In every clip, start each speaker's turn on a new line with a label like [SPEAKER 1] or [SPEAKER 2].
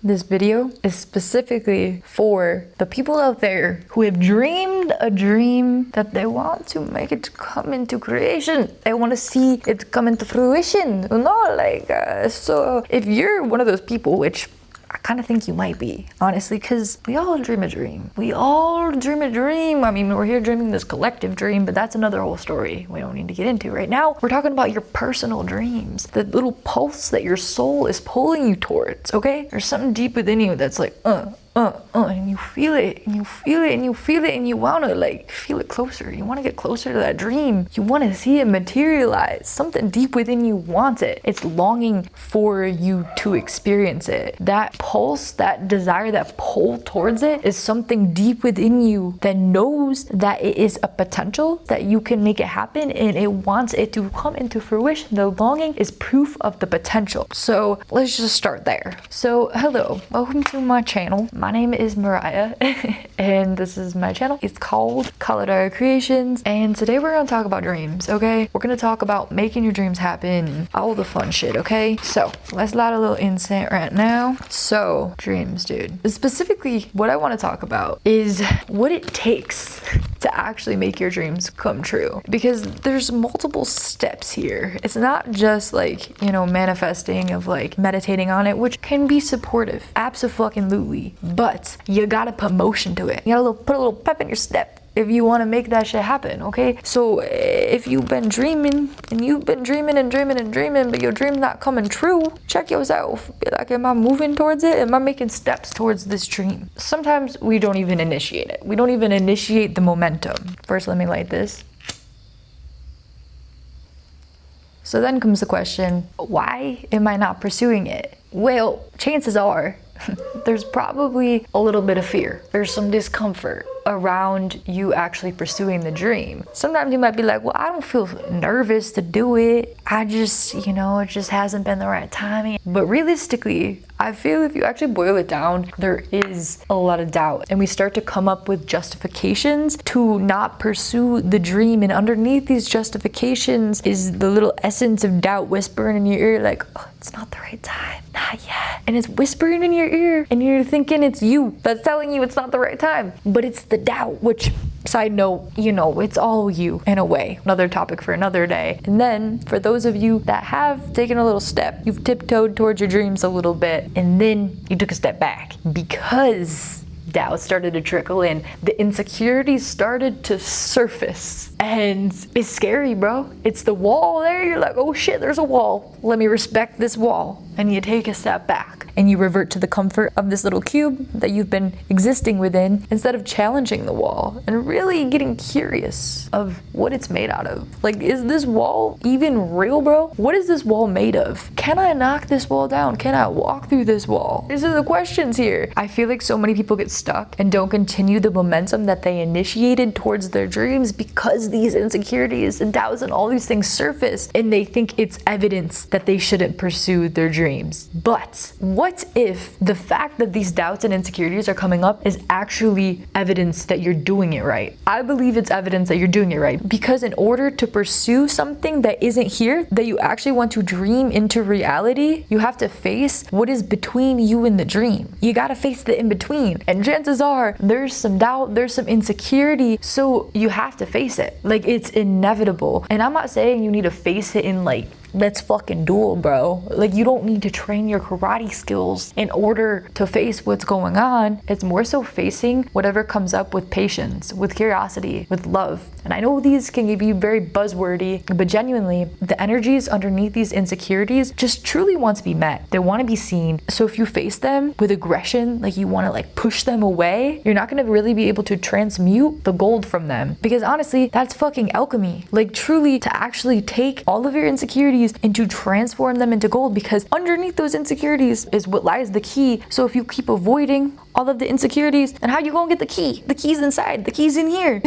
[SPEAKER 1] This video is specifically for the people out there who have dreamed a dream that they want to make it come into creation. They want to see it come into fruition. So if you're one of those people, which I kind of think you might be, honestly, because we all dream a dream. We all dream a dream. I mean, we're here dreaming this collective dream, but that's another whole story we don't need to get into right now. We're talking about your personal dreams, the little pulse that your soul is pulling you towards, okay? There's something deep within you that's like, and you feel it, and you feel it, and you feel it, and you want to feel it closer. You want to get closer to that dream. You want to see it materialize. Something deep within you wants it. It's longing for you to experience it. That pulse, that desire, that pull towards it is something deep within you that knows that it is a potential, that you can make it happen, and it wants it to come into fruition. The longing is proof of the potential. So let's just start there. So hello, welcome to my channel. My name is Mariah and this is my channel. It's called Kaladara Creations, and today we're gonna talk about dreams, okay? We're gonna talk about making your dreams happen, all the fun shit, okay? So let's light a little incense right now. So dreams, dude. Specifically, what I want to talk about is what it takes to actually make your dreams come true, because there's multiple steps here. It's not just manifesting of meditating on it, which can be supportive, abso-fucking-lutely, but you gotta put motion to it. You gotta put a little pep in your step if you want to make that shit happen, okay? So if you've been dreaming and you've been dreaming, but your dream's not coming true, check yourself. Be like, am I moving towards it? Am I making steps towards this dream? Sometimes we don't even initiate it. We don't even initiate the momentum. First, let me light this. So then comes the question, why am I not pursuing it? Well, chances are there's probably a little bit of fear. There's some discomfort around you actually pursuing the dream. Sometimes you might be like, well, I don't feel nervous to do it. I just, it just hasn't been the right timing. But realistically, I feel if you actually boil it down, there is a lot of doubt. And we start to come up with justifications to not pursue the dream. And underneath these justifications is the little essence of doubt whispering in your ear like, oh, it's not the right time, not yet. And it's whispering in your ear and you're thinking it's you that's telling you it's not the right time. But it's the doubt, which, side note, it's all you in a way. Another topic for another day. And then for those of you that have taken a little step, you've tiptoed towards your dreams a little bit, and then you took a step back because doubt started to trickle in. The insecurities started to surface. And it's scary, bro. It's the wall there. You're like, oh shit, there's a wall. Let me respect this wall. And you take a step back and you revert to the comfort of this little cube that you've been existing within instead of challenging the wall and really getting curious of what it's made out of. Is this wall even real, bro? What is this wall made of? Can I knock this wall down? Can I walk through this wall? These are the questions here. I feel like so many people get stuck and don't continue the momentum that they initiated towards their dreams because these insecurities and doubts and all these things surface and they think it's evidence that they shouldn't pursue their dreams. But what if the fact that these doubts and insecurities are coming up is actually evidence that you're doing it right? I believe it's evidence that you're doing it right, because in order to pursue something that isn't here, that you actually want to dream into reality, you have to face what is between you and the dream. You gotta face the in-between. And chances are there's some doubt, there's some insecurity, so you have to face it. It's inevitable. And I'm not saying you need to face it in let's fucking duel, bro. You don't need to train your karate skills in order to face what's going on. It's more so facing whatever comes up with patience, with curiosity, with love. And I know these can be very buzzwordy, but genuinely, the energies underneath these insecurities just truly want to be met. They want to be seen. So if you face them with aggression, you want to push them away, you're not going to really be able to transmute the gold from them. Because honestly, that's fucking alchemy. Truly, to actually take all of your insecurities and to transform them into gold, because underneath those insecurities is what lies the key. So if you keep avoiding all of the insecurities, and how you gonna get the key? The key's inside, the key's in here.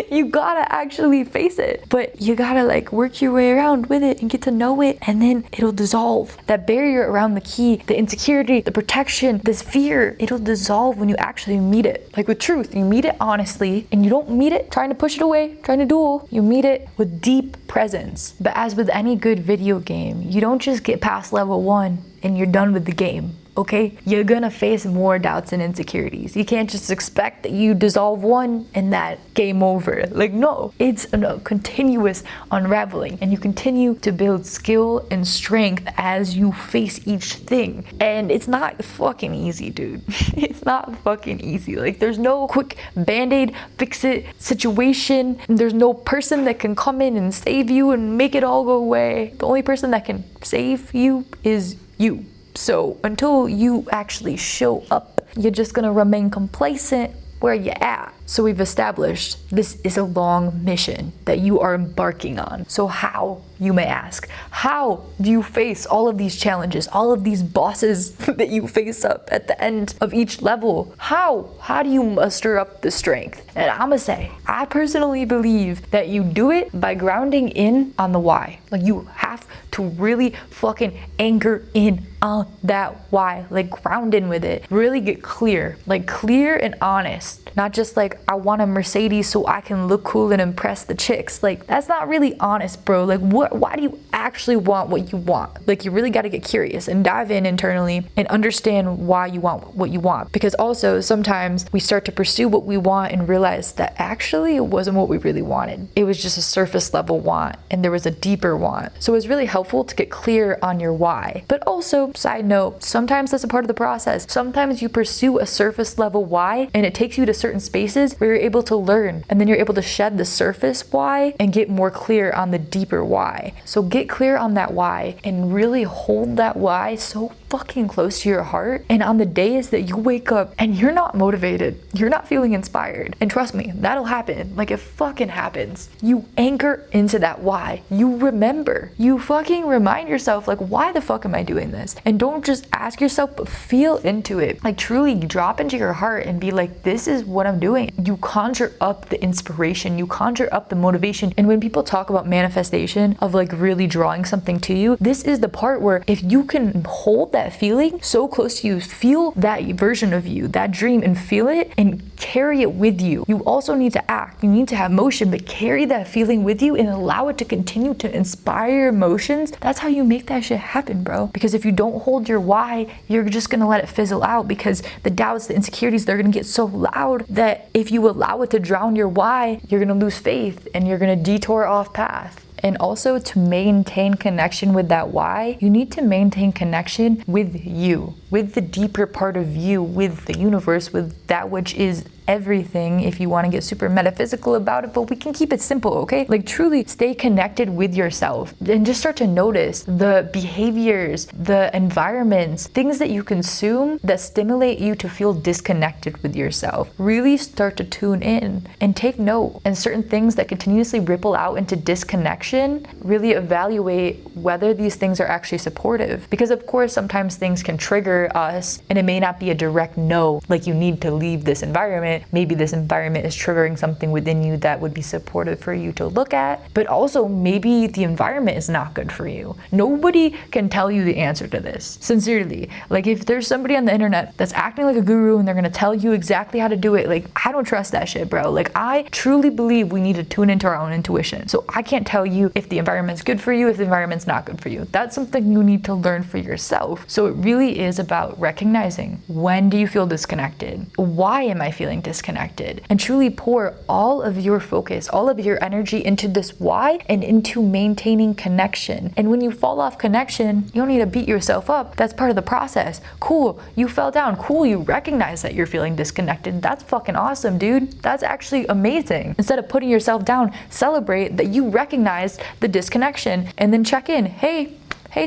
[SPEAKER 1] You gotta actually face it, but you gotta work your way around with it and get to know it, and then it'll dissolve. That barrier around the key, the insecurity, the protection, this fear, it'll dissolve when you actually meet it. With truth, you meet it honestly, and you don't meet it trying to push it away, trying to duel. You meet it with deep presence. But as with any good video game, you don't just get past level 1 and you're done with the game. okay? You're gonna face more doubts and insecurities. You can't just expect that you dissolve one and that game over. Like, no, it's a continuous unraveling, and you continue to build skill and strength as you face each thing. And it's not fucking easy, dude. It's not fucking easy. Like, there's no quick band-aid fix it situation. There's no person that can come in and save you and make it all go away. The only person that can save you is you. So until you actually show up, you're just gonna remain complacent where you're at. So we've established this is a long mission that you are embarking on. So how, you may ask, how do you face all of these challenges, all of these bosses that you face up at the end of each level? How do you muster up the strength? And I'ma say, I personally believe that you do it by grounding in on the why. Like, you have to really fucking anchor in on that why, like ground in with it, really get clear, like clear and honest, not just like, I want a Mercedes so I can look cool and impress the chicks. Like, that's not really honest, bro. Like, why do you actually want what you want? Like, you really got to get curious and dive in internally and understand why you want what you want. Because also sometimes we start to pursue what we want and realize that actually it wasn't what we really wanted. It was just a surface level want and there was a deeper want. So it's really helpful to get clear on your why. But also, side note, sometimes that's a part of the process. Sometimes you pursue a surface level why and it takes you to certain spaces where you're able to learn, and then you're able to shed the surface why and get more clear on the deeper why. So get clear on that why and really hold that why so fucking close to your heart. And on the days that you wake up and you're not motivated, you're not feeling inspired, and trust me, that'll happen. Like, it fucking happens. You anchor into that why. You remember. You fucking remind yourself, like, why the fuck am I doing this? And don't just ask yourself, but feel into it. Like, truly drop into your heart and be like, this is what I'm doing. You conjure up the inspiration, you conjure up the motivation. And when people talk about manifestation of like really drawing something to you, this is the part where if you can hold that feeling so close to you, feel that version of you, that dream, and feel it and carry it with you. You also need to act, you need to have motion, but carry that feeling with you and allow it to continue to inspire your emotions. That's how you make that shit happen, bro. Because if you don't hold your why, you're just gonna let it fizzle out, because the doubts, the insecurities, they're gonna get so loud that if you allow it to drown your why, you're gonna lose faith and you're gonna detour off path. And also, to maintain connection with that why, you need to maintain connection with you, with the deeper part of you, with the universe, with that which is everything, if you want to get super metaphysical about it, but we can keep it simple, okay? Like, truly stay connected with yourself and just start to notice the behaviors, the environments, things that you consume that stimulate you to feel disconnected with yourself. Really start to tune in and take note. And certain things that continuously ripple out into disconnection, really evaluate whether these things are actually supportive. Because of course, sometimes things can trigger us and it may not be a direct no, like you need to leave this environment. Maybe this environment is triggering something within you that would be supportive for you to look at, but also maybe the environment is not good for you. Nobody can tell you the answer to this, sincerely. Like, if there's somebody on the internet that's acting like a guru and they're gonna tell you exactly how to do it, like, I don't trust that shit, bro. Like, I truly believe we need to tune into our own intuition. So I can't tell you if the environment's good for you, if the environment's not good for you. That's something you need to learn for yourself. So it really is about recognizing, when do you feel disconnected? Why am I feeling disconnected? And truly pour all of your focus, all of your energy into this why and into maintaining connection. And when you fall off connection, you don't need to beat yourself up. That's part of the process. Cool, you fell down. Cool, you recognize that you're feeling disconnected. That's fucking awesome, dude. That's actually amazing. Instead of putting yourself down, celebrate that you recognized the disconnection and then check in. Hey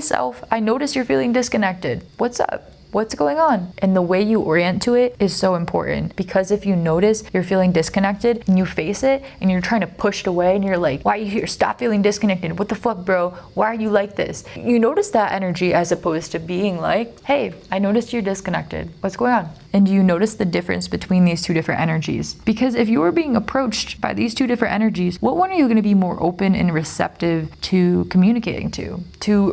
[SPEAKER 1] self, I noticed you're feeling disconnected. What's up? What's going on? And the way you orient to it is so important, because if you notice you're feeling disconnected and you face it and you're trying to push it away and you're like, why are you here? Stop feeling disconnected. What the fuck, bro? Why are you like this? You notice that energy as opposed to being like, hey, I noticed you're disconnected. What's going on? And do you notice the difference between these two different energies? Because if you were being approached by these two different energies, what one are you going to be more open and receptive to communicating to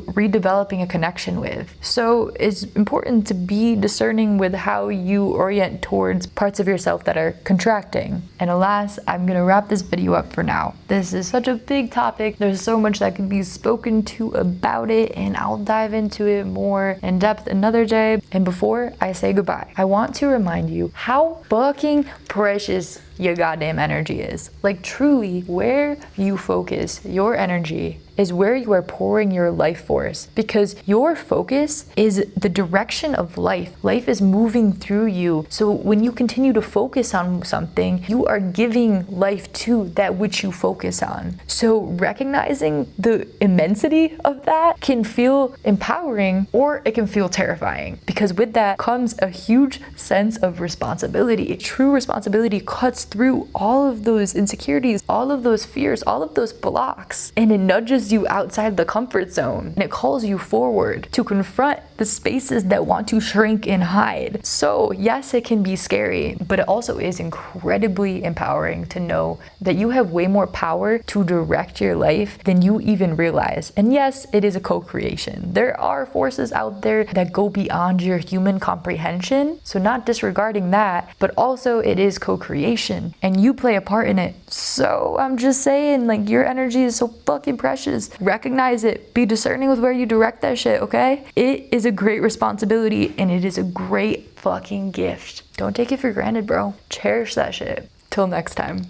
[SPEAKER 1] redeveloping a connection with? So it's important to be discerning with how you orient towards parts of yourself that are contracting. And alas, I'm gonna wrap this video up for now. This is such a big topic. There's so much that can be spoken to about it, and I'll dive into it more in depth another day. And before I say goodbye, I want to remind you how fucking precious your goddamn energy is. Like, truly, where you focus your energy is where you are pouring your life force, because your focus is the direction of life. Life is moving through you. So when you continue to focus on something, you are giving life to that which you focus on. So recognizing the immensity of that can feel empowering, or it can feel terrifying, because with that comes a huge sense of responsibility. True responsibility cuts through all of those insecurities, all of those fears, all of those blocks, and it nudges you outside the comfort zone, and it calls you forward to confront the spaces that want to shrink and hide. So yes, it can be scary, but it also is incredibly empowering to know that you have way more power to direct your life than you even realize. And yes, it is a co-creation. There are forces out there that go beyond your human comprehension, so not disregarding that, but also it is co-creation and you play a part in it. So I'm just saying, like, your energy is so fucking precious. Recognize it. Be discerning with where you direct that shit, okay? It is a great responsibility, and it is a great fucking gift. Don't take it for granted, bro. Cherish that shit. Till next time.